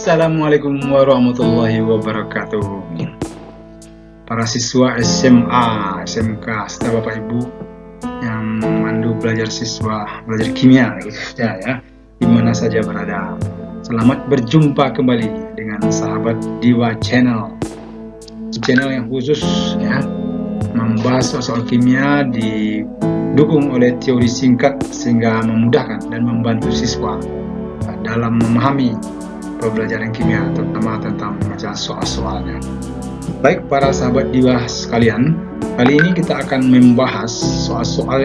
Assalamualaikum warahmatullahi wabarakatuh. Para siswa SMA, SMK, serta Bapak Ibu yang memandu belajar belajar kimia khususnya ya, di mana saja berada. Selamat berjumpa kembali dengan sahabat Diwa Channel. Channel yang khusus ya, membahas soal kimia, didukung oleh teori singkat sehingga memudahkan dan membantu siswa dalam memahami pembelajaran kimia, terutama tentang membaca soal-soalnya. Baik para sahabat Diwa sekalian, kali ini kita akan membahas soal-soal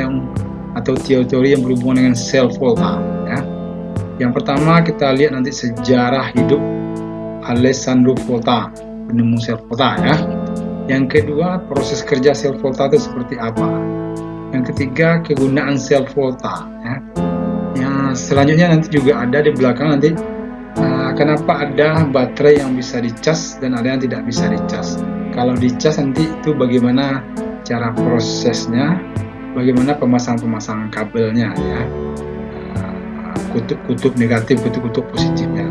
atau teori-teori yang berhubungan dengan sel Volta ya. Yang pertama kita lihat nanti sejarah hidup Alessandro Volta, penemu sel Volta ya. Yang kedua, proses kerja sel Volta itu seperti apa. Yang ketiga, kegunaan sel Volta ya. Yang selanjutnya nanti juga ada di belakang nanti kenapa ada baterai yang bisa dicas dan ada yang tidak bisa dicas. Kalau dicas nanti itu bagaimana cara prosesnya, bagaimana pemasangan kabelnya ya, kutub-kutub negatif, kutub-kutub positifnya.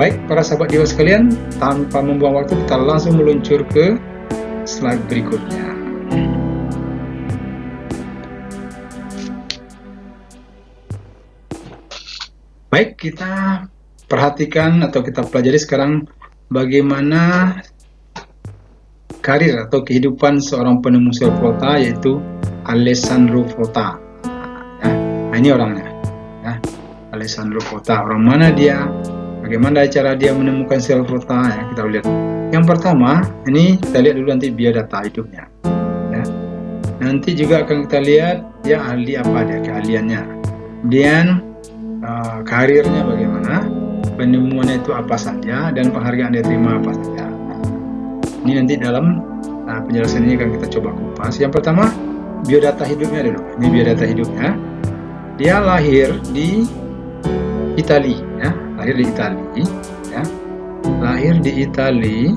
Baik para sahabat Diwa sekalian, tanpa membuang waktu kita langsung meluncur ke slide berikutnya. Baik, kita perhatikan atau kita pelajari sekarang bagaimana karir atau kehidupan seorang penemu sel Volta, yaitu Alessandro Volta ya. Nah, ini orangnya ya. Alessandro Volta, orang mana dia, bagaimana cara dia menemukan sel Volta ya, kita lihat. Yang pertama ini kita lihat dulu nanti biodata hidupnya ya. Nanti juga akan kita lihat dia ahli apa, dia keahliannya, kemudian karirnya bagaimana, penemuannya itu apa saja, dan penghargaan dia terima apa saja. Ini nanti dalam penjelasan ini akan kita coba kupas. Yang pertama, biodata hidupnya dulu. Ini biodata hidupnya. Dia lahir di Italia ya, lahir di Italia ya. Lahir di Italia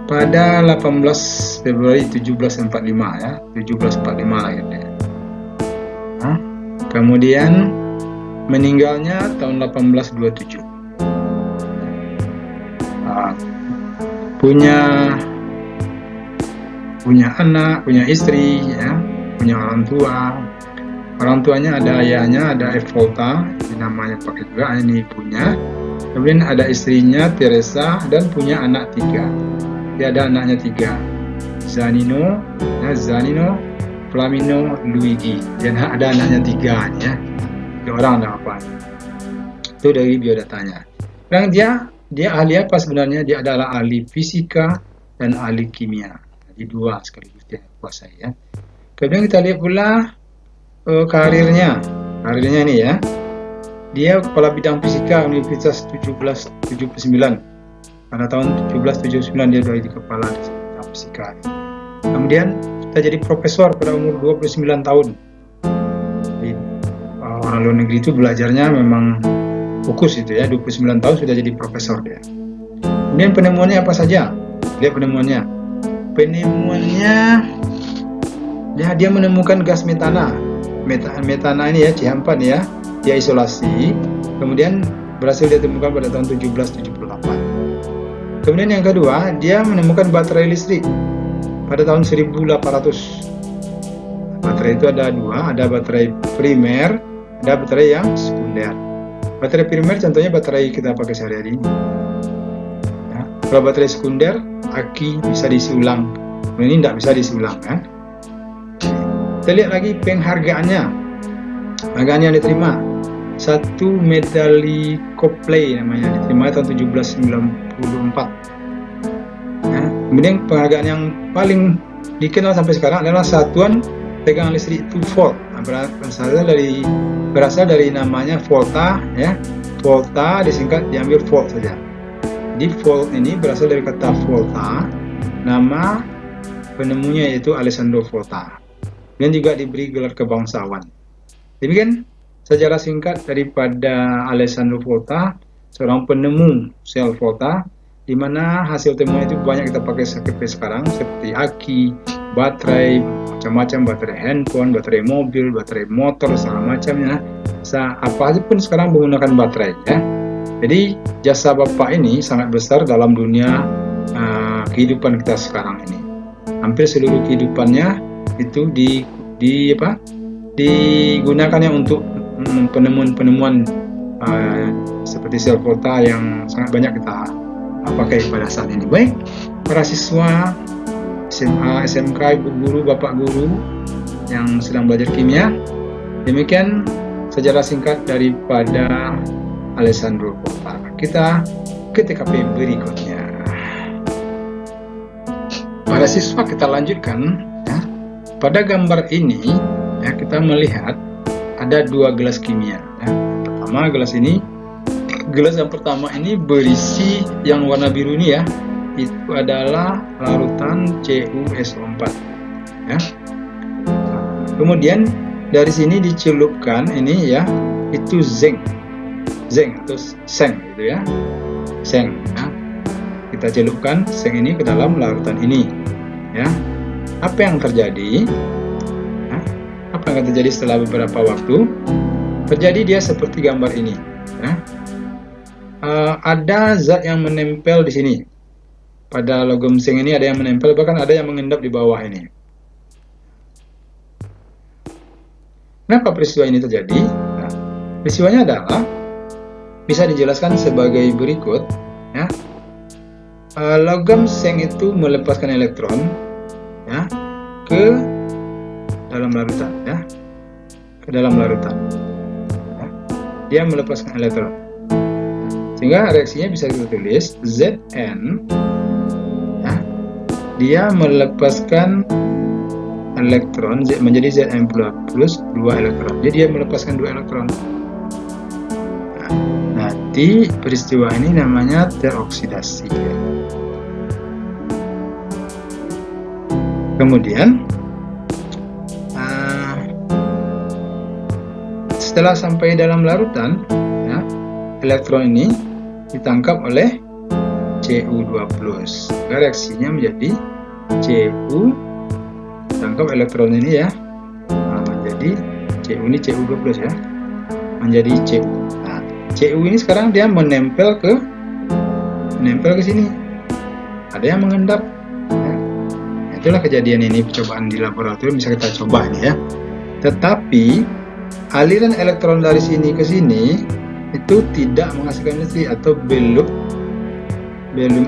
pada 18 Februari 1745 ya, 1745 lahir dia. Kemudian meninggalnya tahun 1827. Punya anak, punya istri ya, punya orang tua. Orang tuanya ada ayahnya, ada Volta, namanya pakai juga, ini punya. Kemudian ada istrinya Teresa dan punya anak 3. Dia ada anaknya 3, Zanino, Flamino, Luigi. Dan ada anaknya 3 ya. 3 orang ada apa? Itu dari biodatanya. Sekarang dia ahli apa sebenarnya? Dia adalah ahli fisika dan ahli kimia. Jadi 2 sekaligus dia kuasai ya. Kemudian kita lihat pula karirnya ini ya. Dia kepala bidang fisika Universitas 1779. Pada tahun 1779 dia sudah jadi kepala bidang fisika. Kemudian kita jadi profesor pada umur 29 tahun. Jadi, orang luar negeri itu belajarnya memang fokus itu ya, 29 tahun sudah jadi profesor dia. Kemudian penemuannya apa saja? Lihat penemuannya. Dia menemukan gas metana. Metana ini ya, C4 ya. Dia isolasi, kemudian berhasil ditemukan pada tahun 1778. Kemudian yang kedua, dia menemukan baterai listrik pada tahun 1800. Baterai itu ada 2, ada baterai primer, ada baterai yang sekunder. Baterai primer contohnya baterai kita pakai sehari-hari ini ya. Kalau baterai sekunder, aki bisa diisi ulang, ini tidak bisa diisi ulang kan. Kita lihat lagi penghargaannya. Penghargaan yang diterima, 1 medali Copley namanya, diterima tahun 1794 ya. Kemudian penghargaan yang paling dikenal sampai sekarang adalah satuan tegangan listrik 2 volt. Berasal dari namanya Volta ya. Volta disingkat diambil volt saja. Di volt ini berasal dari kata volta, nama penemunya yaitu Alessandro Volta. Dan juga diberi gelar kebangsawan. Demikian sejarah singkat daripada Alessandro Volta, seorang penemu sel Volta, di mana hasil temuan itu banyak kita pakai sampai sekarang, seperti aki, baterai macam-macam, baterai handphone, baterai mobil, baterai motor, segala macamnya. Apa pun sekarang menggunakan baterai ya. Jadi jasa Bapak ini sangat besar dalam dunia kehidupan kita sekarang ini. Hampir seluruh kehidupannya itu digunakannya untuk penemuan-penemuan seperti sel kota yang sangat banyak kita pakai pada saat ini. Baik, para siswa SMA, SMK, ibu guru, bapak guru yang sedang belajar kimia, demikian sejarah singkat daripada Alessandro Volta. Kita ke TKP berikutnya. Para siswa, kita lanjutkan ya. Pada gambar ini ya, kita melihat ada 2 gelas kimia ya. Pertama, gelas yang pertama ini berisi yang warna biru ini ya, itu adalah larutan CuSO4 ya. Kemudian dari sini dicelupkan ini ya, itu zinc atau seng gitu ya, seng ya. Kita celupkan seng ini ke dalam larutan ini ya. Apa yang terjadi ya? Apa yang akan terjadi setelah beberapa waktu? Terjadi dia seperti gambar ini ya. Ada zat yang menempel di sini pada logam seng ini, ada yang menempel, bahkan ada yang mengendap di bawah ini. Kenapa peristiwa ini terjadi? Nah, peristiwanya adalah bisa dijelaskan sebagai berikut ya. Logam seng itu melepaskan elektron ya ke dalam larutan ya, ke dalam larutan ya. Dia melepaskan elektron sehingga reaksinya bisa kita tulis Zn ya, dia melepaskan elektron menjadi Zn plus 2 elektron, jadi dia melepaskan 2 elektron. Nanti peristiwa ini namanya teroksidasi ya. Kemudian setelah sampai dalam larutan ya, elektron ini ditangkap oleh Cu2+, reaksinya menjadi Cu ditangkap elektron ini ya, menjadi Cu, ini Cu2+ ya, menjadi Cu. Cu ini sekarang dia menempel ke sini, ada yang mengendap ya. Itulah kejadian ini, percobaan di laboratorium bisa kita coba ini ya. Tetapi aliran elektron dari sini ke sini itu tidak menghasilkan listrik, atau belum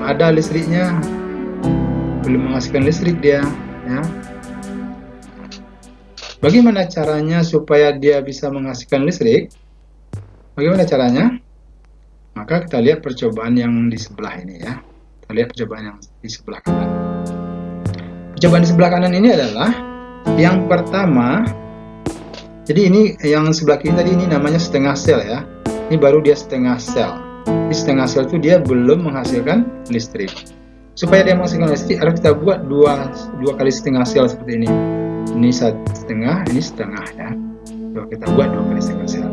ada listriknya, belum menghasilkan listrik dia ya. Bagaimana caranya supaya dia bisa menghasilkan listrik? Bagaimana caranya? Maka kita lihat percobaan yang di sebelah ini ya. Kita lihat percobaan yang di sebelah kanan. Percobaan di sebelah kanan ini adalah yang pertama. Jadi ini yang sebelah kiri tadi, ini namanya setengah sel ya. Ini baru dia setengah sel. Di setengah sel itu dia belum menghasilkan listrik. Supaya dia menghasilkan listrik, harus kita buat dua kali setengah sel seperti ini. Ini setengah, ini setengah ya. Kita buat 2 kali setengah sel.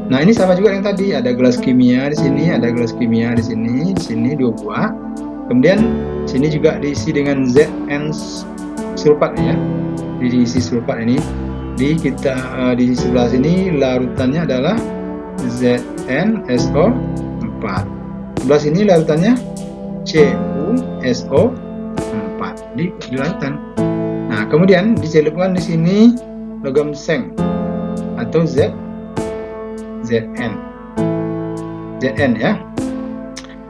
Nah, ini sama juga yang tadi, ada gelas kimia di sini, ada gelas kimia di sini 2 buah. Kemudian sini juga diisi dengan Zn sulfat ya. Diisi sulfat ini. Di sebelah sini larutannya adalah ZnSO4. Sebelah sini larutannya CuSO4 di larutan. Nah, kemudian dicelupkan di sini logam seng atau Zn ya.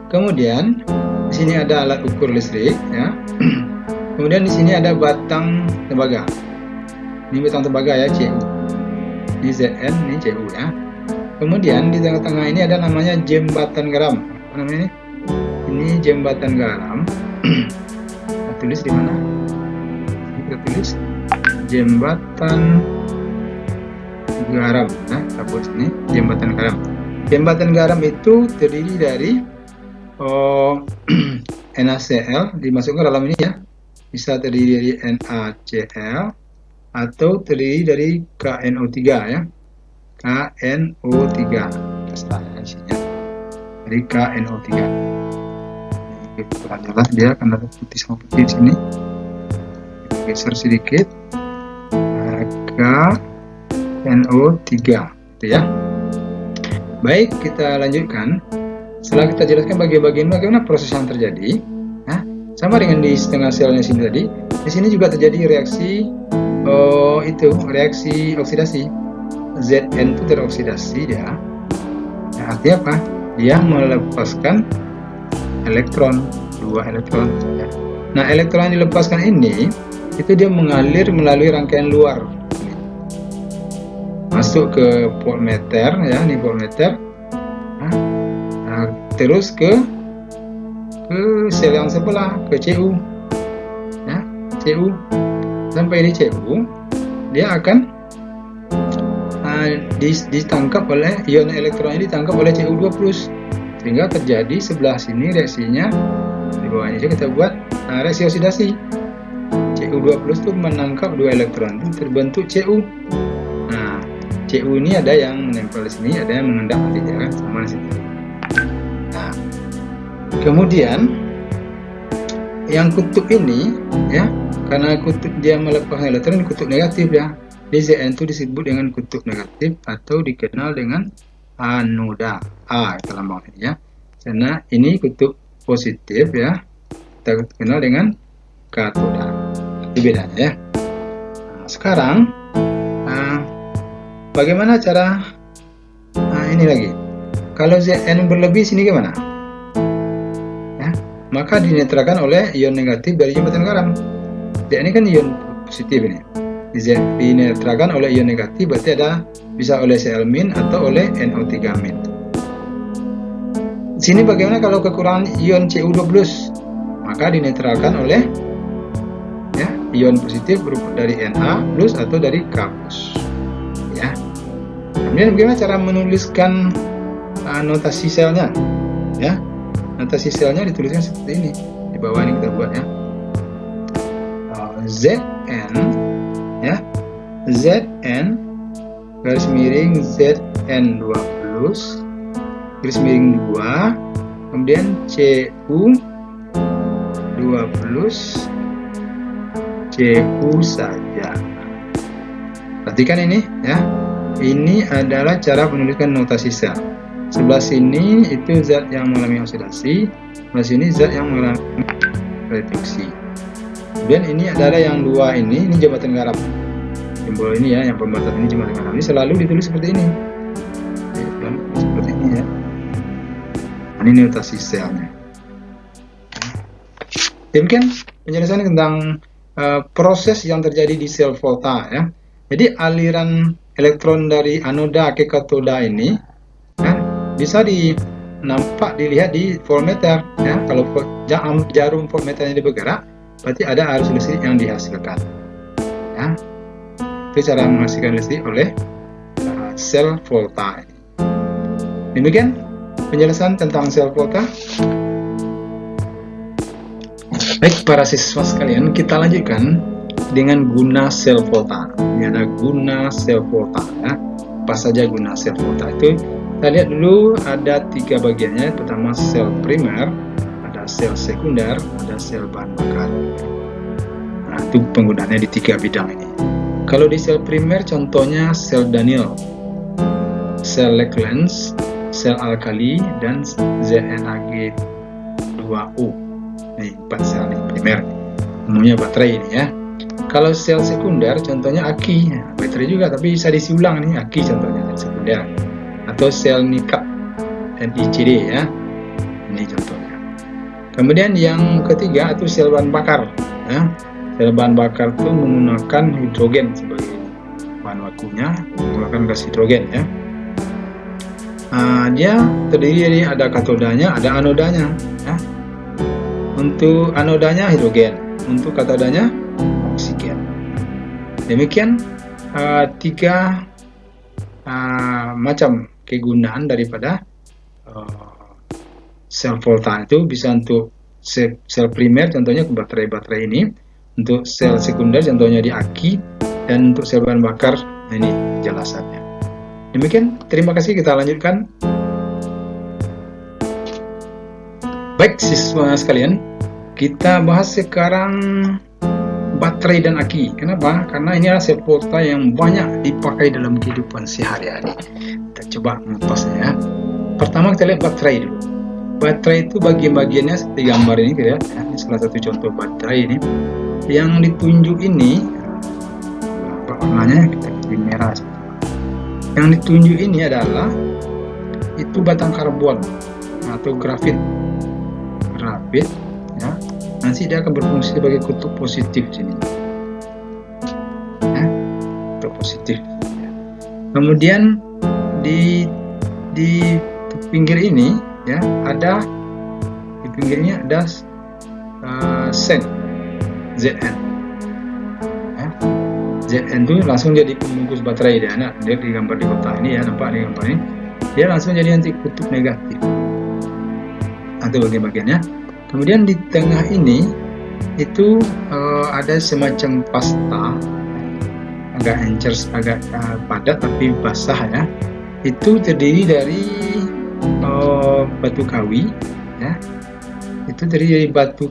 Kemudian di sini ada alat ukur listrik ya. Kemudian di sini ada batang tembaga. Ini batang tembaga ya, Cu. Ini Zn, ini Cu ya. Kemudian di tengah-tengah ini ada namanya jembatan garam. Apa namanya ini? Ini jembatan garam. Kita tulis di mana? Kita tulis jembatan garam. Nah, kita buat sini jembatan garam. Jembatan garam itu terdiri dari NaCl dimasukkan dalam ini ya. Bisa terdiri dari NaCl atau terdiri dari KNO3 ya. KNO3. Terserah isinya. Dari KNO3. Ini kurang jelas dia karena ada putih sama putih di sini. geser sedikit, KNO3 gitu ya. Baik, kita lanjutkan. Setelah kita jelaskan bagaimana proses yang terjadi, nah, sama dengan di setengah selnya sini tadi, di sini juga terjadi reaksi reaksi oksidasi. Zn itu teroksidasi ya. Nah, artinya apa? Dia melepaskan elektron, 2 elektron ya. Nah, elektron yang dilepaskan ini itu dia mengalir melalui rangkaian luar, masuk ke voltmeter ya, ini voltmeter. Nah, terus ke sel yang sebelah, ke Cu ya, Cu. Sampai di Cu dia akan ditangkap oleh ion elektron ini, ditangkap oleh Cu2+, sehingga terjadi sebelah sini reaksinya. Di bawah ini kita buat reaksi oksidasi. Cu2+ itu menangkap 2 elektron, itu terbentuk Cu. Nah, Cu ini ada yang menempel di sini, ada yang mengendap nanti ya kan, sama di sini. Nah, kemudian yang kutub ini ya, karena kutub dia melepaskan elektron, kutub negatif ya. Di Zn itu disebut dengan kutub negatif atau dikenal dengan anoda. Kita lambang ini ya. Karena ini kutub positif ya, kita kenal dengan katoda. Itu bedanya ya. Nah, sekarang bagaimana cara ini lagi? Kalau Zn berlebih sini gimana? Ya, maka dinetralkan oleh ion negatif dari jembatan garam. Zn ini kan ion positif ini. Dinetralkan oleh ion negatif, berarti ada bisa oleh Cl- atau oleh NO3-. Sini bagaimana kalau kekurangan ion Cu2+, maka dinetralkan oleh ya, ion positif berupa dari Na+ atau dari K+. Ya. Kemudian bagaimana cara menuliskan notasi selnya? Ya, notasi selnya dituliskan seperti ini. Di bawah ini kita buat ya. Zn ya, Zn garis miring Zn2+, garis miring 2, kemudian Cu2+, Cu saja. Perhatikan ini ya, ini adalah cara menuliskan notasi sel. Sebelah sini itu zat yang mengalami oksidasi, sebelah sini zat yang mengalami reduksi. Dan ini adalah yang 2 ini jembatan garam. Simbol ini ya, yang pembatas ini jembatan garam. Ini selalu ditulis seperti ini. Seperti ini ya. Ini notasi selnya. Demikian penjelasan tentang proses yang terjadi di sel volta ya. Jadi aliran elektron dari anoda ke katoda ini ya, bisa dilihat di voltmeter ya. Kalau jarum voltmeternya bergerak, berarti ada arus listrik yang dihasilkan ya. Itu cara menghasilkan listrik oleh sel volta ini. Demikian penjelasan tentang sel volta. Baik para siswa sekalian, kita lanjutkan dengan guna sel volta. Ini ada guna sel volta ya. Apa saja guna sel volta itu? Kita lihat dulu, ada 3 bagiannya. Pertama sel primer, ada sel sekunder, ada sel bahan bakar. Nah, itu penggunaannya di 3 bidang ini. Kalau di sel primer contohnya sel Daniell, sel Leclanche, sel alkali, dan ZnAg2O. Ini 4 sel nih primer. Umumnya baterai ini ya. Kalau sel sekunder contohnya aki, nah, baterai juga tapi bisa diisi ulang nih, aki contohnya sekunder. Atau sel nikap, NiCd ya. Ini contohnya. Kemudian yang ketiga itu sel bahan bakar ya. Sel bahan bakar itu menggunakan hidrogen sebagai bahan bakunya, menggunakan gas hidrogen ya. Dia terdiri dari ada katodanya, ada anodanya ya. Untuk anodanya hidrogen, untuk katodanya oksigen. Demikian 3 macam kegunaan daripada sel volta itu. Bisa untuk sel primer contohnya ke baterai-baterai ini, untuk sel sekunder contohnya di aki, dan untuk sel bahan bakar ini penjelasannya. Demikian, terima kasih, kita lanjutkan. Baik siswa sekalian, kita bahas sekarang baterai dan aki. Kenapa? Karena ini adalah sel pulsa yang banyak dipakai dalam kehidupan sehari-hari. Kita coba ngepasnya ya. Pertama kita lihat baterai dulu. Baterai itu bagian-bagiannya seperti gambar ini, kita lihat. Ini salah satu contoh baterai ini. Yang ditunjuk ini, warnanya kita pilih merah. Yang ditunjuk ini adalah itu batang karbon atau grafit. Ya. Nanti dia akan berfungsi sebagai kutub positif sini. Ya, kutub positif. Kemudian di pinggir ini ya ada di pinggirnya ada sen Zn. Ya. Zn itu langsung jadi pembungkus baterai dia. Nah, dia digambar di kotak ini ya, nampak di gambar ini. Dia langsung jadi nanti kutub negatif atau bagian-bagiannya. Kemudian di tengah ini itu ada semacam pasta, agak encer, agak padat tapi basah ya. Itu terdiri dari batu kawi, ya. Itu terdiri dari batu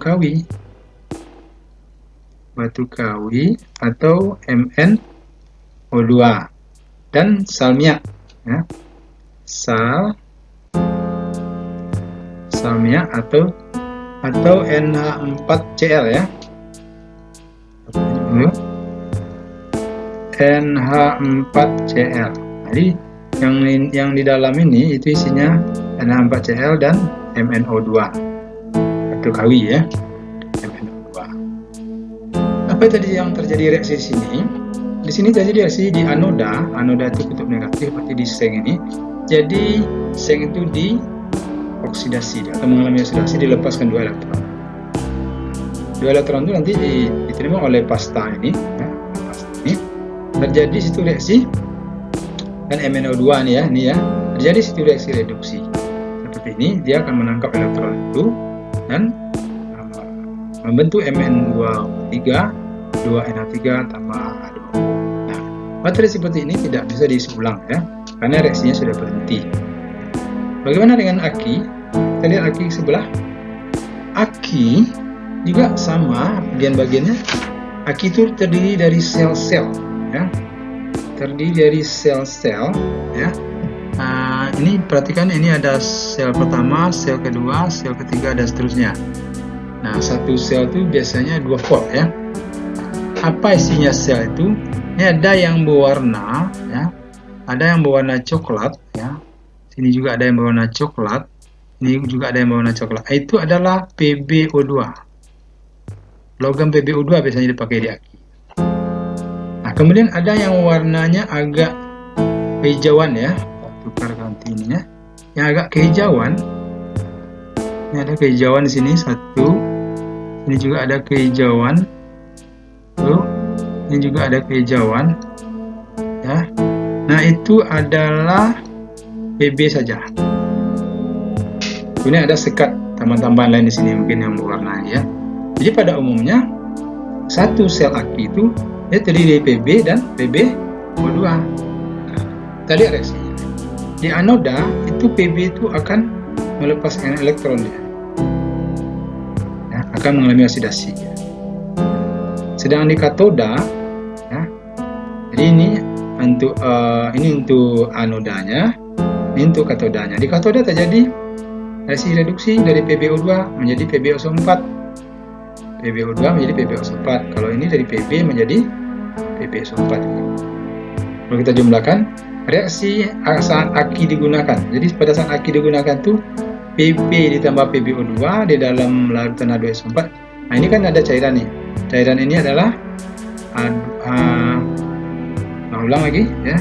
kawi atau MnO2 dan salmiak, ya. Salmiak atau NH4Cl ya. NH4Cl. Jadi yang di dalam ini itu isinya NH4Cl dan MnO2. Batu kawi ya. MnO2. Apa tadi yang terjadi reaksi di sini? Di sini terjadi reaksi di anoda. Anoda itu kutub negatif, berarti di seng ini. Jadi seng itu dioksidasi atau mengalami oksidasi, dilepaskan 2 elektron. 2 elektron itu nanti diterima oleh pasta ini, ya, pasta ini. Terjadi situ reaksi dan MnO2 nih ya, ini ya. Terjadi situ reaksi reduksi. Seperti ini, dia akan menangkap elektron itu dan membentuk Mn2O3, 2NH3 tambah H2O. Nah, baterai seperti ini tidak bisa diisi ulang ya, karena reaksinya sudah berhenti. Bagaimana dengan aki? Kita lihat aki sebelah. Aki juga sama bagian-bagiannya. Aki itu terdiri dari sel-sel, ya. Terdiri dari sel-sel, ya. Ini perhatikan, ini ada sel pertama, sel kedua, sel ketiga dan seterusnya. Nah, satu sel itu biasanya 2 volt, ya. Apa isinya sel itu? Ini ada yang berwarna, ya. Ada yang berwarna coklat, ya. Ini juga ada yang berwarna coklat. Ini juga ada yang berwarna coklat. Itu adalah PbO2. Logam PbO2 biasanya dipakai di aki. Nah, kemudian ada yang warnanya agak kehijauan ya. Tukar ganti ini ya. Yang agak kehijauan. Ini ada kehijauan di sini 1. Ini juga ada kehijauan. Tuh. Ini juga ada kehijauan. Ya. Nah, itu adalah Pb saja. Ini ada sekat tambahan-tambahan lain di sini mungkin yang berwarna ya. Jadi pada umumnya satu sel aki itu dia terdiri dari Pb dan PbO2. Nah, tadi reaksinya. Di anoda itu Pb itu akan melepaskan elektron dia. Ya, akan mengalami oksidasi. Sedangkan di katoda ya. Jadi ini untuk anodanya. Ini untuk katodanya. Di katoda terjadi reaksi reduksi dari PbO2 menjadi PbO4. PbO2 menjadi PbO4. Kalau ini dari Pb menjadi PbO4. Kalau kita jumlahkan, reaksi saat aki digunakan. Jadi pada saat aki digunakan tuh Pb ditambah PbO2 di dalam larutan H2SO4. Nah, ini kan ada cairan nih. Cairan ini adalah ulang lagi ya.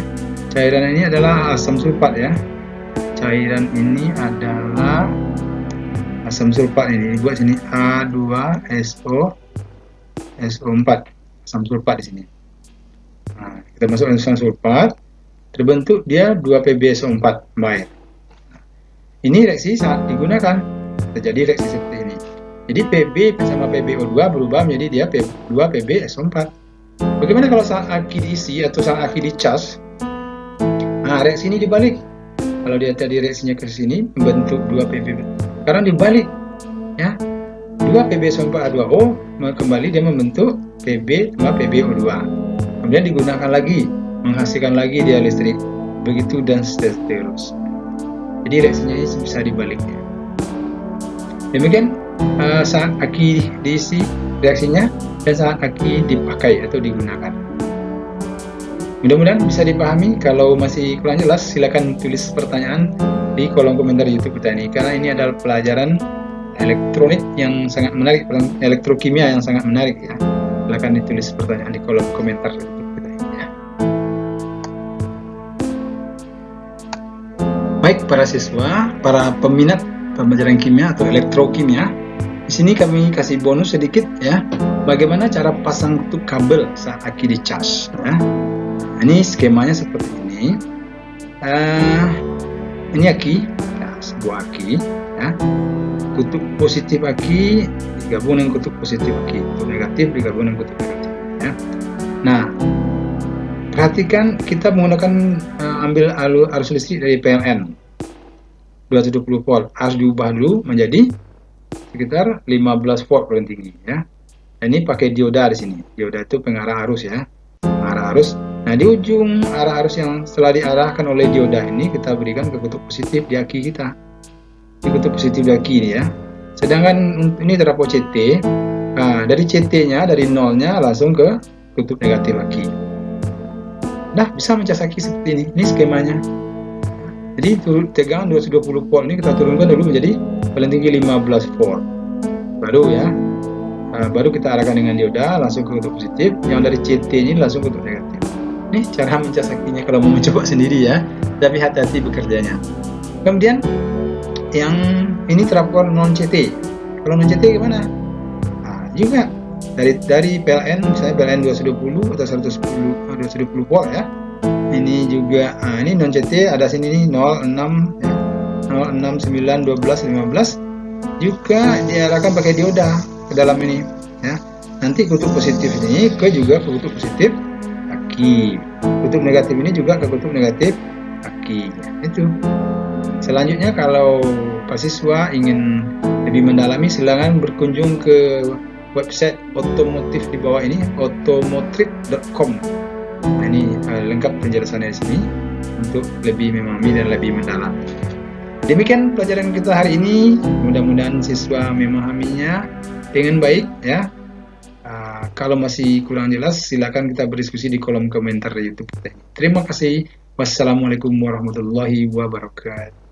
Cairan ini adalah asam sulfat ya. Cairan ini adalah asam sulfat, ini dibuat sini H2SO4, asam sulfat di sini. Nah, kita masukkan asam sulfat, terbentuk dia 2PbSO4 air. Nah, ini reaksi saat digunakan terjadi reaksi seperti ini. Jadi Pb bersama PbO2 berubah menjadi dia 2PbSO4. Bagaimana kalau saat aki diisi atau saat aki dicas? Nah, reaksi ini dibalik. Kalau dia tadi reaksinya ke sini membentuk 2 Pb. Sekarang dibalik ya. 2 PB sampai H2O kembali dia membentuk PB tambah PbO2. Kemudian digunakan lagi, menghasilkan lagi dia listrik. Begitu dan seterusnya. Jadi reaksinya ini bisa dibaliknya. Demikian saat aki diisi reaksinya dan saat aki dipakai atau digunakan. Mudah-mudahan bisa dipahami. Kalau masih kurang jelas, silakan tulis pertanyaan di kolom komentar YouTube kita ini, karena ini adalah pelajaran elektronik yang sangat menarik, elektrokimia yang sangat menarik ya. Silakan ditulis pertanyaan di kolom komentar YouTube kita ini ya. Baik para siswa, para peminat pembelajaran kimia atau elektrokimia, di sini kami kasih bonus sedikit ya. Bagaimana cara pasang kutub kabel saat aki di charge ya. Ini skemanya seperti ini. Ini aki, ya, sebuah aki ya. Kutub positif aki digabung dengan kutub positif aki, kutub negatif digabung dengan kutub negatif ya. Nah, perhatikan kita menggunakan ambil arus listrik dari PLN 270 volt, harus diubah dulu menjadi sekitar 15 volt paling tinggi ya. Ini pakai dioda di sini. Dioda itu pengarah arus ya, pengarah arus. Nah, di ujung arah arus yang setelah diarahkan oleh dioda ini kita berikan ke kutub positif di aki kita. Di kutub positif di aki ini ya. Sedangkan ini terdapat CT. Nah, dari CT-nya, dari nolnya langsung ke kutub negatif aki. Nah, bisa mencas aki seperti ini. Ini skemanya. Jadi tegangan 220 volt ini kita turunkan dulu menjadi paling tinggi 15 volt. Baru ya. Baru kita arahkan dengan dioda langsung ke kutub positif. Yang dari CT ini langsung ke kutub negatif. Ini cara mencas akinya kalau mau mencoba sendiri ya, tapi hati-hati bekerjanya. Kemudian yang ini terapkan non CT. Kalau non CT gimana? Nah, juga dari PLN, misalnya PLN 220 atau 220 volt ya. Ini juga ini non CT, ada sini nih 06 ya. 06 9 12 15 juga diarahkan pakai dioda ke dalam ini ya. Nanti kutub positif ini juga ke kutub positif aki, kutub negatif ini juga ke kutub negatif aki ya. Itu selanjutnya kalau Pak siswa ingin lebih mendalami, silakan berkunjung ke website otomotif di bawah ini, otomotrip.com. Nah, ini lengkap penjelasannya di sini untuk lebih memahami dan lebih mendalam. Demikian pelajaran kita hari ini. Mudah-mudahan siswa memahaminya dengan baik ya. Kalau masih kurang jelas, silakan kita berdiskusi di kolom komentar YouTube kita. Terima kasih. Wassalamualaikum warahmatullahi wabarakatuh.